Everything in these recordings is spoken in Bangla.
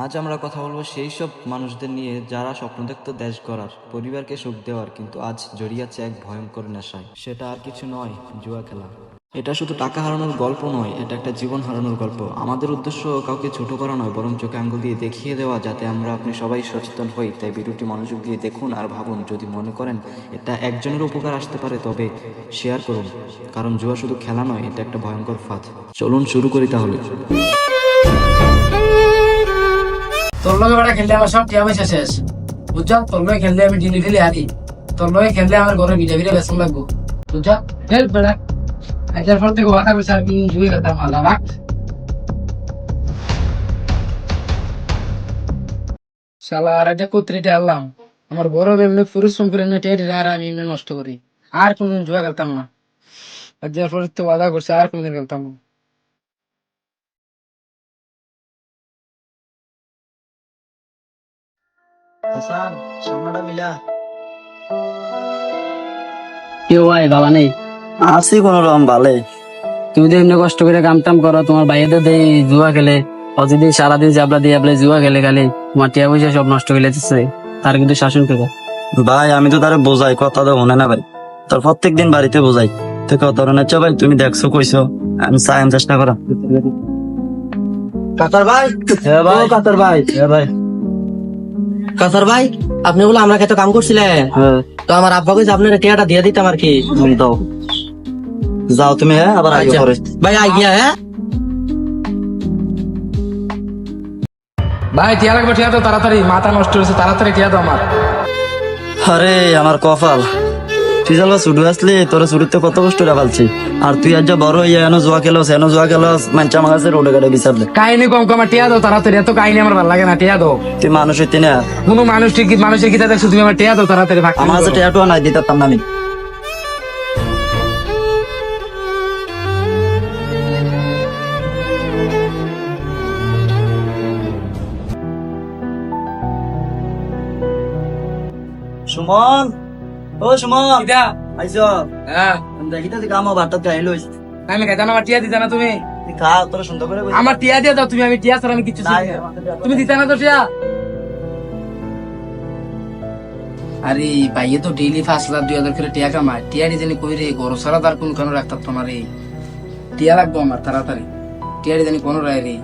আজ আমরা কথা বলবো সেই সব মানুষদের নিয়ে যারা স্বপ্ন দেখত দেশ গড়ার, পরিবারকে সুখ দেওয়ার, কিন্তু আজ জড়িয়ে আছে এক ভয়ঙ্কর নেশায়। সেটা আর কিছু নয়, জুয়া খেলা। এটা শুধু টাকা হারানোর গল্প নয়, এটা একটা জীবন হারানোর গল্প। আমাদের উদ্দেশ্য কাউকে ছোট করা নয়, বরং চোখে আঙ্গুল দিয়ে দেখিয়ে দেওয়া যাতে আপনি সবাই সচেতন হই। তাই ভিডিওটি মনোযোগ দিয়ে দেখুন আর ভাবুন, যদি মনে করেন এটা একজনের উপকার আসতে পারে তবে শেয়ার করুন। কারণ জুয়া শুধু খেলা নয়, এটা একটা ভয়ঙ্কর ফাঁদ। চলুন শুরু করি তাহলে। তোর লগে বেড়া খেললে আমার সব টিয়া পয়সা শেষ, বুঝছা? তোর লগে খেললে আমি ডিনি ফেলে হারি, তোর লগে খেললে আমার ঘরে বিটা বিটা বেসন লাগবো, বুঝছা? খেল বেড়া, আজকের পর থেকে কথা কইছ আমি জুই করতাম আল্লাহ রাখ। শালা আর একটা কুত্রিটা আনলাম, আমার বড় এমনি পরিশ্রম করে না টেট আর আমি এমনি নষ্ট করি। আর কোনদিন জুয়া খেলতাম না, আজকের পর থেকে ওয়াদা করছে আর কোনদিন খেলতাম না। হাসান, সামনাটা মিলা। কেউ ভাই বাবা নেই, আছি কোন রকম ভালে। তুমি তো এমনি কষ্ট করে কাম টাম করো, তোমার বাইরে দেই জুয়া খেলে, অযদি সারাদিন জাবলা দিয়ে আপনি জুয়া খেলে খালি তোমার টিয়া পয়সা সব নষ্ট করে দিচ্ছে, তার কিন্তু শাসন করে। ভাই আমি তো তারে বোঝাই, কথা তো মনে না ভাই। তোর প্রত্যেক দিন বাড়িতে বোঝাই, তুই কত ধরনের ভাই, তুমি দেখছো কইছো, আমি চাই আমি চেষ্টা করা। কাতার ভাই, হ্যাঁ ভাই, কাতার ভাই, হ্যাঁ ভাই, কাসার ভাই, আপনি বলে আমরা কত কাম করছিলেন, হ্যাঁ তো আমার আব্বা কইছে আপনার টিয়াটা দিয়ে দিতাম আর কি। দাও, যাও তুমি, হ্যাঁ আবার আইও আচ্ছা পরে। ভাই, আই গিয়া। হ্যাঁ ভাই টিয়া লাগবে, টিয়া তো তাড়াতাড়ি, মাথা নষ্ট হয়েছে, তাড়াতাড়ি টিয়া তো আমার। আরে আমার কপাল, তুই যাবা ছুটু আসলি, তোর ছুটুতে কত কষ্ট রে পালছি, আর তুই আজ যা বড় হইয়া এনো জুয়া খেলোস, এনো জুয়া খেলোস, মাঞ্চা আমার কাছে রোডে গাড়ি বিচার দে। কাহিনী কম কমা টিয়া দাও তাড়াতাড়ি, এত কাহিনী আমার ভালো লাগে না, টিয়া দাও। তুই মানুষ হইতি না, কোনো মানুষ ঠিক মানুষের কিতা দেখছো তুমি, আমার টিয়া দাও তাড়াতাড়ি ভাগ। আমার কাছে টেয়াটুয়া নাই, দিতাম না আমি। সুমন, ও সুমন, কিতা? আইসো। হ্যাঁ, দেখিতে কাম বারটা গাই লইস, আমি খাইতাম, আমার টিয়া দিতা না তুমি। তুই খা, তোর সুন্দর করে কইছি। আমার টিয়া দিয়ে দাও তুমি, আমি টিয়া ছাড়া আমি কিছু নাই, চিনি না। তুমি দিতা না তো টিয়া? আরে ভাইয়ে তো ডেইলি 5,00,000 করে টিয়া কামায়, টিয়া জানি কই রে, গরু ছাড়া তার কোন কারণ রাখতাম তোমার। এই টিয়া লাগবো আমার তাড়াতাড়ি, টিয়া জানি কোন রায় রে।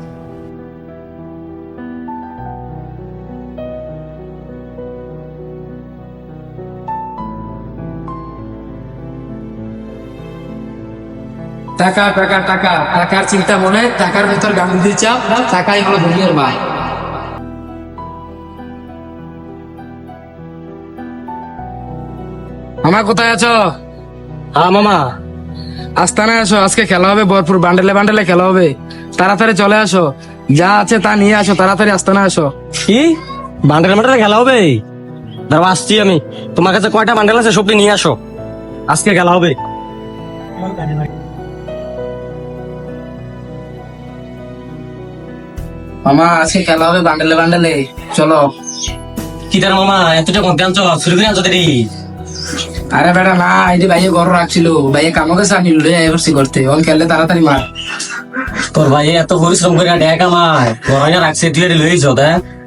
টাকা টাকা টাকা, টাকার চিন্তা মনে, টাকার ভেতর গান দিতে চাও, টাকাই হলো দুনিয়ার ভাই। মামা কোথায় আছো? হ্যাঁ মামা, আস্তানায় আসো, আজকে খেলা হবে ভরপুর, বান্ডেলে বান্ডেলে খেলা হবে, তাড়াতাড়ি চলে আসো, যা আছে তা নিয়ে আসো, তাড়াতাড়ি আস্তানায় আসো। কি বান্ডেল বান্ডেল খেলা হবে? দাঁড়াও আসছি আমি, তোমার কাছে কয়টা বান্ডেল আছে সবটি নিয়ে আসো, আজকে খেলা হবে। মামা আজকে খেলা হবে বান্ডেলে বান্ডেলে, চলো। কি তার মামা এতটা কমতে আনছো, শুরু করে আনছো দেরি? আরে বেটা না, এই যে ভাইয়ে ঘর রাখছিল, ভাইয়ে কামকে সানিল রে এভারসি করতে, ওন খেললে তাড়াতাড়ি মার। তোর ভাই এত পরিশ্রম করে ডেকা মার ঘরে রাখছে, তুই এটি লইছ,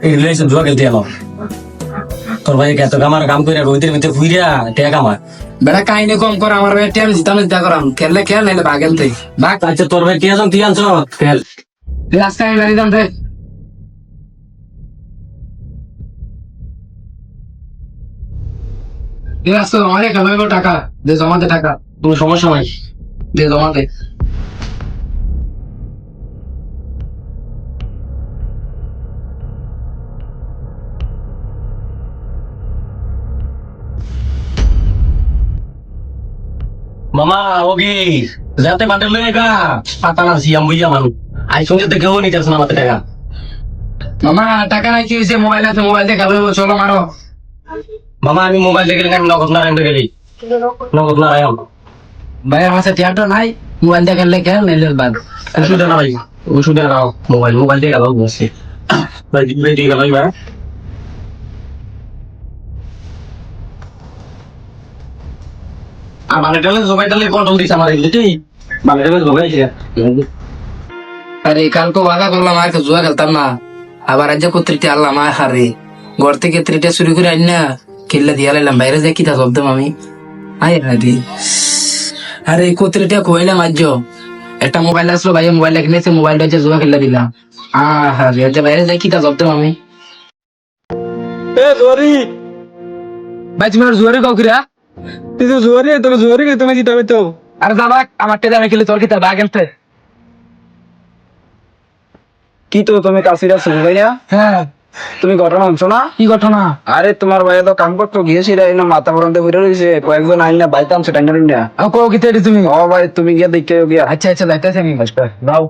এই লইছ জুয়া খেলতে এলো। তোর ভাই এত কামার কাম করে রোদের ভিতরে ঘুরিয়া ডেকা মার। বেটা কাহিনী কম কর, আমার ভাই টিয়া আমি জিতাম জিতা করাম, খেললে খেল নাইলে বাগেন থেকে বাঘ। আচ্ছা তোর ভাই টিয়া তুই আনছো, খেল। আজকে আমি বাড়ি দাম দেখ, আজকে আমাকে খেলাবো, টাকা দে, জমাতে টাকা, কোনো সমস্যা নাই। দে জমাতে। মামা ওগি যাতে বান্ডেল লয়ে গা পাতা না সিয়াম বুইয়া মানু আই সঙ্গে তো কেউ নিতেছ না আমাদের টাকা। মামা টাকা নাই, কি হয়েছে? মোবাইল আছে, মোবাইল দিয়ে খেলাবো, চলো মারো। মামা আমি মোবাইল দেখে গেলে নগদ না রাখতে গেলি, নগদ না রাখাম। ভাইয়ের কাছে টিয়াটা নাই, মোবাইল দিয়ে খেললে খেল নাইলে বাদ। ওষুধে না ভাই, ওষুধে রাও, মোবাইল মোবাইল দিয়ে গেল বসে ভাই দিবে দিয়ে গেল ভাই। আর মানে টালে জোগাই টালে কন্ট্রোল দিছ আমার এগুলি তুই মানে টালে জোগাইছে। আরে কালকে ওয়াদা করলাম আর জুয়া খেলতাম না, আবার আজ কত্রিটা আল্লাহ মা হারে ঘর থেকে ত্রিটা চুরি করে আইন না খেললে দিয়া লাইলাম বাইরে যাই কিতা জবদাম আমি আয় হারি আরে কত্রিটা কইলাম আজ একটা মোবাইল আসলো ভাই মোবাইল কিনেছে মোবাইলটা হচ্ছে জুয়া খেললে দিলাম আরে আজ বাইরে যাই কিতা জবদাম আমি এ জোয়ারি ভাই তুমি আর জুয়ারে কাউ কিরা তুই তো জোয়ারি তোর জোয়ারি তুমি দিতে হবে তো আরে দাদা আমার টেদা আমি খেলে তোর কিতা বাগ এনতে কি তো তুমি কাশিরা শুরু ভাই না হ্যাঁ তুমি ঘটনা আনছো না কি ঘটনা আরে তোমার ভাই তো কাম করতে গিয়েছিল না মাথা বরন্তে ঘুরে রয়েছে কয়েকজন আইন না বাইতে আনছে টাইনার না আও কও কিতে তুমি ও ভাই তুমি গিয়ে দেখে গিয়া আচ্ছা আচ্ছা যাইতেছি আমি দাও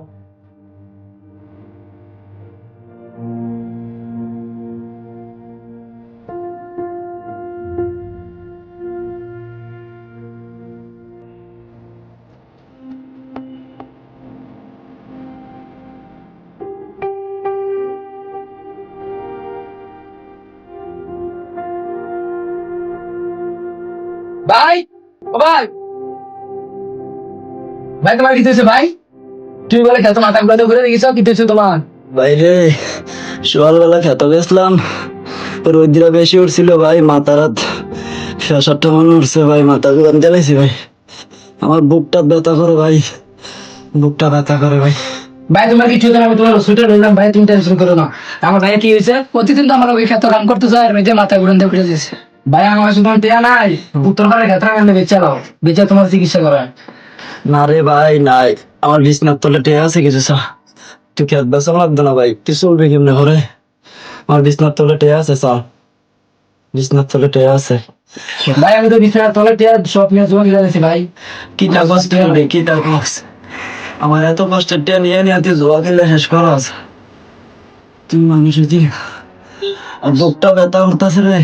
ভাই ও ভাই ভাই তোমার কি হয়েছে ভাই তুমি বলে খেতো মাথা ঘুরে ঘুরে দেখেছো কি হয়েছে তোমার বাইরে সকালবেলা খেত গেছিলাম রোদ্রা বেশি উঠছিল ভাই মাথা রাত 6-7টা মনে উঠছে ভাই মাথা ঘুরান জ্বালাইছি ভাই আমার বুকটা ব্যথা করে ভাই বুকটা ব্যথা করে ভাই ভাই তোমার কিছু হতো না আমি তোমার হসপিটাল বললাম ভাই তুমি টেনশন করো না আমার ভাই কি হয়েছে প্রতিদিন তো আমার ওই খেতো কাম করতে চায় আর মেয়েদের মাথা ঘুরান দিয়ে ঘুরে দিয়েছে ভাই আমার শুধু টেয়া নাই উত্তর পাড়ে খেতো আনলে বেচা লাও বেচা তোমার চিকিৎসা করা না রে ভাই নাই আমার বিছনার তলে টেয়া আছে কিছু সা তুই খেত বেসা লাগতো না ভাই তুই চলবি কেমনে ঘরে আমার বিছনার তলে টেয়া আছে সা বিছনার তলে টেয়া আছে ভাই আমি তো বিছানার তলে টেয়া সব নিয়ে জমা দিয়ে দিয়েছি ভাই কি তা কষ্ট রে কি তা কষ্ট আমার এত কষ্টের টেয়া নিয়ে নিয়ে তুই জোয়া খেলে শেষ করাস তুই মানুষ দিন আর বুকটা ব্যথা করতেছে রে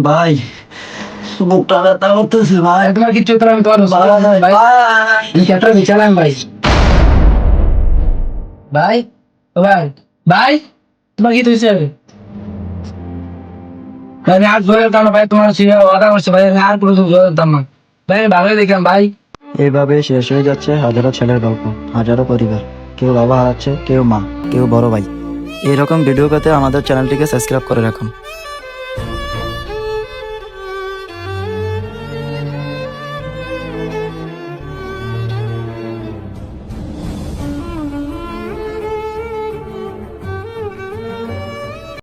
ভাই বুকটা ব্যথা করতেছে ভাই তোমার কিছু হতো না আমি তোমার hospital ভাই আমি খেতো বিছালাম ভাই ভাই ও ভাই ভাই তোমার কি হয়েছে ভাই আমি আর জোরে দাম ভাই তোমার সিরিয়াল ওয়াদা করছে ভাই আমি আর পুরো জোরে দাম না ভাই আমি ভালোই দেখলাম ভাই এভাবে শেষ হয়ে যাচ্ছে হাজারো ছেলের গল্প হাজারো পরিবার কেউ বাবা হারাচ্ছে কেউ মা কেউ বড় ভাই এরকম ভিডিও পেতে আমাদের চ্যানেলটিকে সাবস্ক্রাইব করে রাখুন।